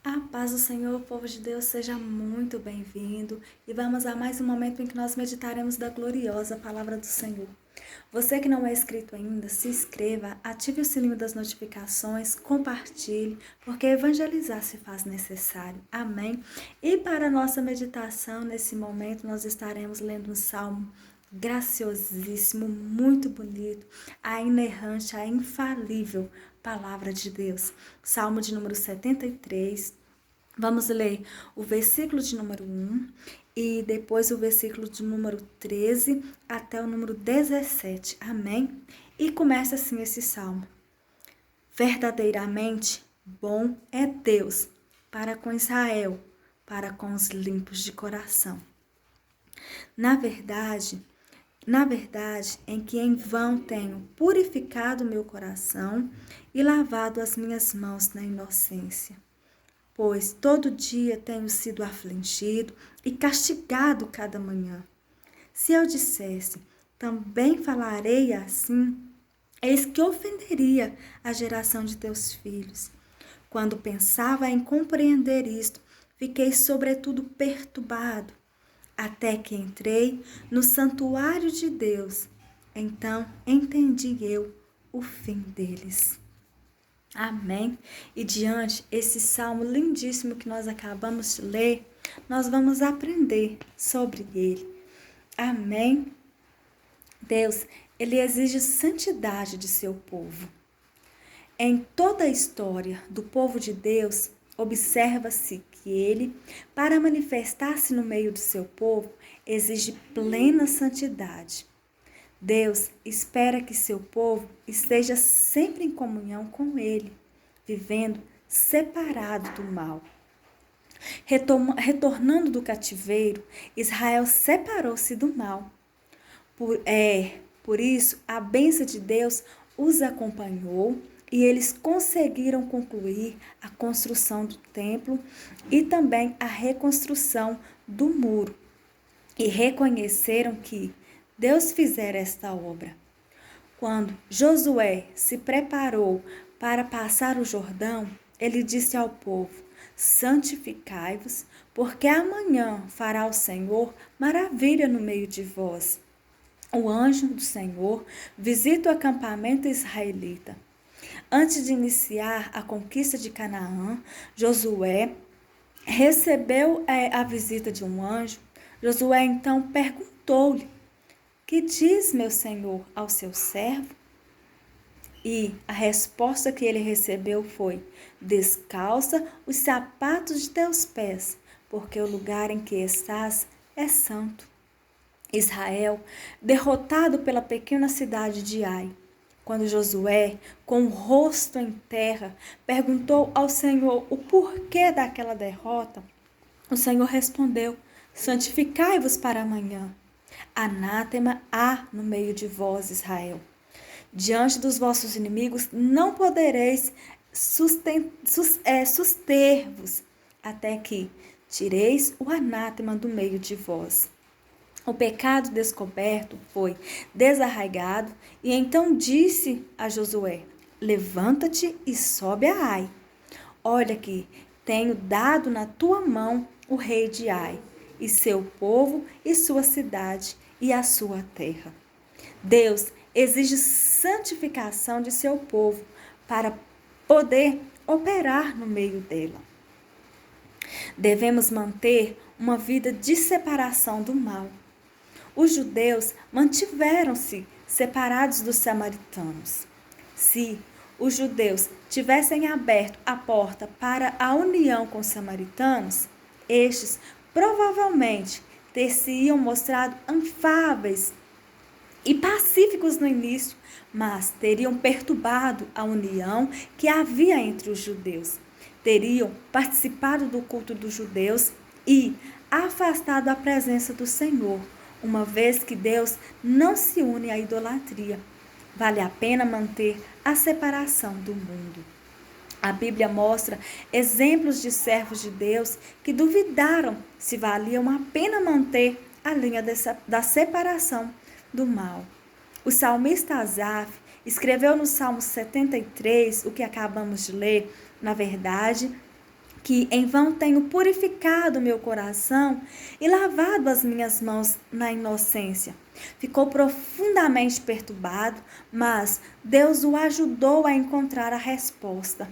A paz do Senhor, povo de Deus, seja muito bem-vindo e vamos a mais um momento em que nós meditaremos da gloriosa palavra do Senhor. Você que não é inscrito ainda, se inscreva, ative o sininho das notificações, compartilhe, porque evangelizar se faz necessário. Amém? E para a nossa meditação, nesse momento, nós estaremos lendo um salmo graciosíssimo, muito bonito, a inerrante, a infalível palavra de Deus. Salmo de número 73. Vamos ler o versículo de número 1 e depois o versículo de número 13 até o número 17. Amém? E começa assim esse salmo. Verdadeiramente bom é Deus para com Israel, para com os limpos de coração. Na verdade, em que em vão tenho purificado meu coração e lavado as minhas mãos na inocência. Pois todo dia tenho sido afligido e castigado cada manhã. Se eu dissesse, também falarei assim, eis que ofenderia a geração de teus filhos. Quando pensava em compreender isto, fiquei sobretudo perturbado, até que entrei no santuário de Deus. Então entendi eu o fim deles. Amém? E diante esse salmo lindíssimo que nós acabamos de ler, nós vamos aprender sobre ele. Amém? Deus, ele exige santidade de seu povo. Em toda a história do povo de Deus, observa-se que ele, para manifestar-se no meio do seu povo, exige plena santidade. Deus espera que seu povo esteja sempre em comunhão com ele, vivendo separado do mal. Retornando do cativeiro, Israel separou-se do mal. Por isso, a bênção de Deus os acompanhou e eles conseguiram concluir a construção do templo e também a reconstrução do muro. E reconheceram que Deus fizera esta obra. Quando Josué se preparou para passar o Jordão, ele disse ao povo: santificai-vos, porque amanhã fará o Senhor maravilha no meio de vós. O anjo do Senhor visita o acampamento israelita. Antes de iniciar a conquista de Canaã, Josué recebeu a visita de um anjo. Josué então perguntou-lhe: que diz meu senhor ao seu servo? E a resposta que ele recebeu foi: descalça os sapatos de teus pés, porque o lugar em que estás é santo. Israel, derrotado pela pequena cidade de Ai, quando Josué, com o rosto em terra, perguntou ao Senhor o porquê daquela derrota, o Senhor respondeu: santificai-vos para amanhã. Anátema há no meio de vós, Israel. Diante dos vossos inimigos não podereis suster-vos, até que tireis o anátema do meio de vós. O pecado descoberto foi desarraigado, e então disse a Josué: levanta-te e sobe a Ai. Olha que tenho dado na tua mão o rei de Ai, e seu povo, e sua cidade, e a sua terra. Deus exige santificação de seu povo para poder operar no meio dela. Devemos manter uma vida de separação do mal. Os judeus mantiveram-se separados dos samaritanos. Se os judeus tivessem aberto a porta para a união com os samaritanos, estes provavelmente ter-se-iam mostrado afáveis e pacíficos no início, mas teriam perturbado a união que havia entre os judeus. Teriam participado do culto dos judeus e afastado a presença do Senhor, uma vez que Deus não se une à idolatria. Vale a pena manter a separação do mundo. A Bíblia mostra exemplos de servos de Deus que duvidaram se valiam a pena manter a linha da separação do mal. O salmista Asaf escreveu no Salmo 73, o que acabamos de ler, na verdade, que em vão tenho purificado meu coração e lavado as minhas mãos na inocência. Ficou profundamente perturbado, mas Deus o ajudou a encontrar a resposta.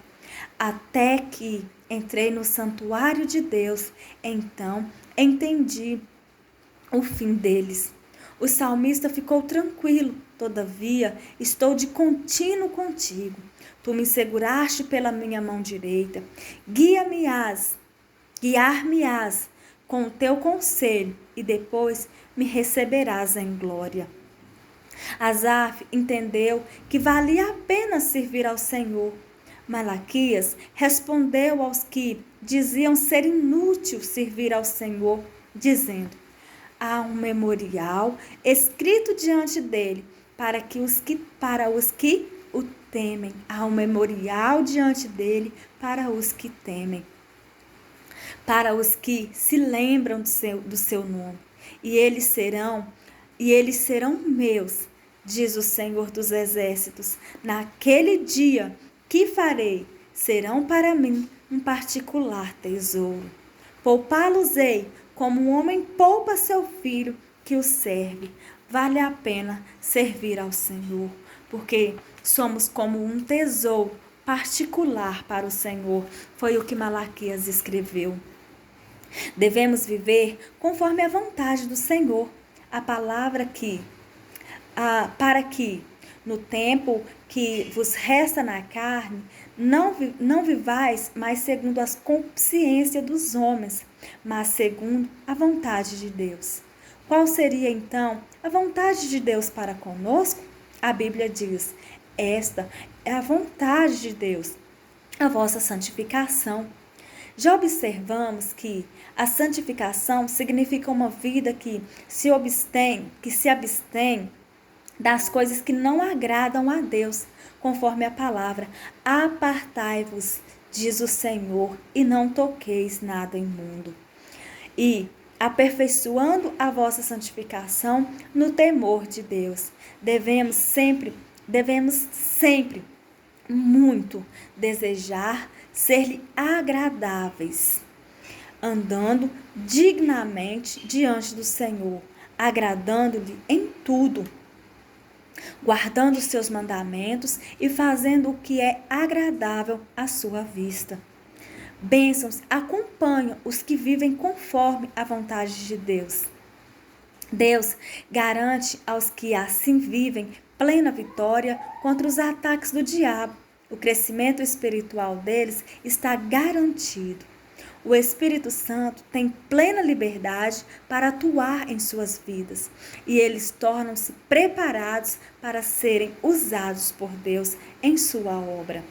Até que entrei no santuário de Deus, então entendi o fim deles. O salmista ficou tranquilo, todavia estou de contínuo contigo. Tu me seguraste pela minha mão direita. Guiar-me-ás com o teu conselho e depois me receberás em glória. Asaf entendeu que valia a pena servir ao Senhor. Malaquias respondeu aos que diziam ser inútil servir ao Senhor, dizendo: há um memorial escrito diante dele para os que o temem. Há um memorial diante dele para os que temem, para os que se lembram do seu nome. E eles serão meus, diz o Senhor dos Exércitos. Naquele dia que farei, serão para mim um particular tesouro. Poupá-los-ei como um homem poupa seu filho que o serve. Vale a pena servir ao Senhor, porque somos como um tesouro particular para o Senhor. Foi o que Malaquias escreveu. Devemos viver conforme a vontade do Senhor. A palavra para que no tempo que vos resta na carne, não vivais mais segundo as consciências dos homens, mas segundo a vontade de Deus. Qual seria então a vontade de Deus para conosco? A Bíblia diz: esta é a vontade de Deus, a vossa santificação. Já observamos que a santificação significa uma vida que se abstém das coisas que não agradam a Deus, conforme a palavra: apartai-vos, diz o Senhor, e não toqueis nada imundo. E aperfeiçoando a vossa santificação no temor de Deus. Devemos sempre muito desejar ser-lhe agradáveis, andando dignamente diante do Senhor, agradando-lhe em tudo, guardando os seus mandamentos e fazendo o que é agradável à sua vista. Bênçãos acompanham os que vivem conforme a vontade de Deus. Deus garante aos que assim vivem plena vitória contra os ataques do diabo. O crescimento espiritual deles está garantido. O Espírito Santo tem plena liberdade para atuar em suas vidas e eles tornam-se preparados para serem usados por Deus em sua obra.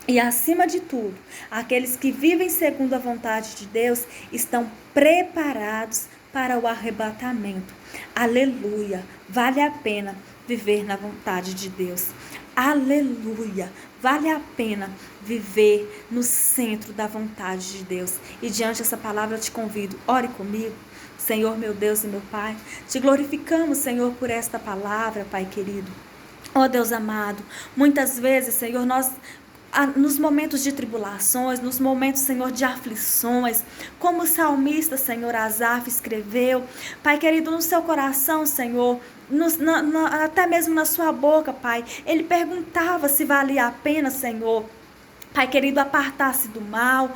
E acima de tudo, aqueles que vivem segundo a vontade de Deus estão preparados para o arrebatamento. Aleluia! Vale a pena viver na vontade de Deus. Aleluia! Vale a pena viver no centro da vontade de Deus. E diante dessa palavra eu te convido, ore comigo. Senhor, meu Deus e meu Pai, te glorificamos, Senhor, por esta palavra, Pai querido. Ó Deus amado, muitas vezes, Senhor, nós nos momentos de tribulações, nos momentos, Senhor, de aflições, como o salmista, Senhor, Asaf escreveu, Pai querido, no seu coração, Senhor, até mesmo na sua boca, Pai, ele perguntava se valia a pena, Senhor, Pai querido, apartar-se do mal.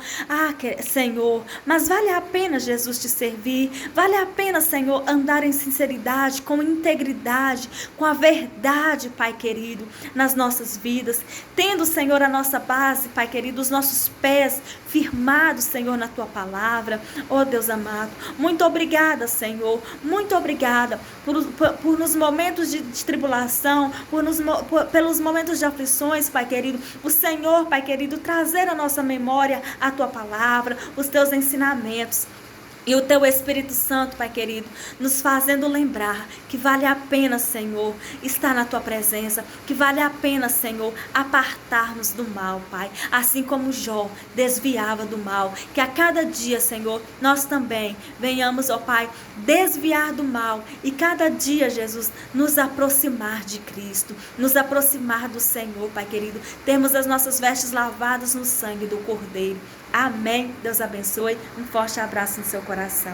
Senhor, mas vale a pena, Jesus, te servir. Vale a pena, Senhor, andar em sinceridade, com integridade, com a verdade, Pai querido, nas nossas vidas. Tendo, Senhor, a nossa base, Pai querido, os nossos pés firmados, Senhor, na Tua palavra. Oh, Deus amado, muito obrigada, Senhor. Muito obrigada por nos momentos de tribulação, pelos momentos de aflições, Pai querido. O Senhor, Pai querido, trazer à nossa memória a Tua palavra, os Teus ensinamentos. E o Teu Espírito Santo, Pai querido, nos fazendo lembrar que vale a pena, Senhor, estar na Tua presença, que vale a pena, Senhor, apartar-nos do mal, Pai. Assim como Jó desviava do mal, que a cada dia, Senhor, nós também venhamos, ó Pai, desviar do mal e cada dia, Jesus, nos aproximar de Cristo, nos aproximar do Senhor, Pai querido, termos as nossas vestes lavadas no sangue do Cordeiro. Amém. Deus abençoe. Um forte abraço no seu coração.